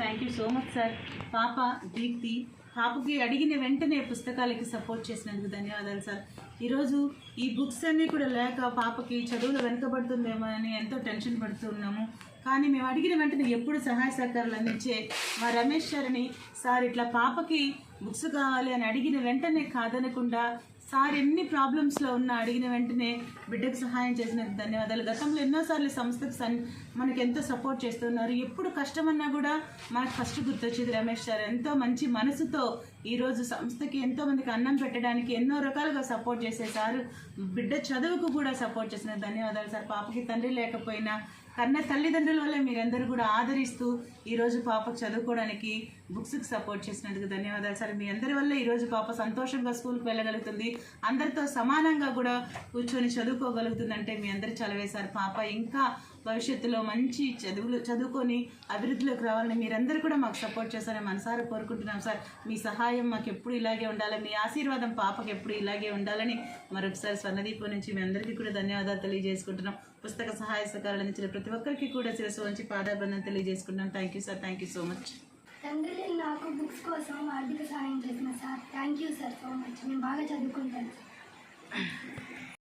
Thank you so much sir. పాప దీప్తి పాపకి అడిగిన వెంటనే పుస్తకాలకి సపోర్ట్ చేసినందుకు ధన్యవాదాలు సార్. ఈరోజు ఈ బుక్స్ అన్నీ కూడా లేక పాపకి చదువులు వెనుకబడుతుందేమో అని ఎంతో టెన్షన్ పడుతున్నాము. కానీ మేము అడిగిన వెంటనే ఎప్పుడు సహాయ సహకారాలు అందించే మా రమేష్ సార్ని, సార్ ఇట్లా పాపకి బుక్స్ కావాలి అని అడిగిన వెంటనే కాదనకుండా సార్ ఎన్ని ప్రాబ్లమ్స్లో ఉన్నా అడిగిన వెంటనే బిడ్డకు సహాయం చేసినందుకు ధన్యవాదాలు. గతంలో ఎన్నోసార్లు సంస్థకు మనకు ఎంతో సపోర్ట్ చేస్తున్నారు. ఎప్పుడు కష్టమన్నా కూడా మనకు ఫస్ట్ గుర్తొచ్చేది రమేష్ సార్. ఎంతో మంచి మనసుతో ఈరోజు సంస్థకి ఎంతోమందికి అన్నం పెట్టడానికి ఎన్నో రకాలుగా సపోర్ట్ చేసే సార్ బిడ్డ చదువుకు కూడా సపోర్ట్ చేసినందుకు ధన్యవాదాలు సార్. పాపకి తండ్రి లేకపోయినా కన్న తల్లిదండ్రుల వల్ల మీరందరూ కూడా ఆదరిస్తూ ఈరోజు పాపకు చదువుకోవడానికి బుక్స్కి సపోర్ట్ చేసినందుకు ధన్యవాదాలు సార్. మీ అందరి వల్ల ఈరోజు పాప సంతోషంగా స్కూల్కి వెళ్ళగలుగుతుంది, అందరితో సమానంగా కూడా కూర్చొని చదువుకోగలుగుతుందంటే మీ అందరూ చలవే సార్. పాప ఇంకా భవిష్యత్తులో మంచి చదువుకొని అభివృద్ధిలోకి రావాలని మీరందరూ కూడా మాకు సపోర్ట్ చేస్తారని మనసారా కోరుకుంటున్నాం సార్. మీ సహాయం మాకు ఎప్పుడు ఇలాగే ఉండాలని, మీ ఆశీర్వాదం పాపకు ఎప్పుడు ఇలాగే ఉండాలని మరొకసారి స్వర్ణదీపం నుంచి మీ అందరికీ కూడా ధన్యవాదాలు తెలియజేసుకుంటున్నాం. పుస్తక సహాయ సహకారాలు అందించిన ప్రతి ఒక్కరికి కూడా శిరస్సు వంచి పాదాబంధం తెలియజేసుకుంటున్నాం. Thank you sir. Thank you so much. తండ్రి నాకు బుక్స్ కోసం ఆర్థిక సహాయం చేసిన sir, thank you sir so much. నేను బాగా చదువుకుంటాను.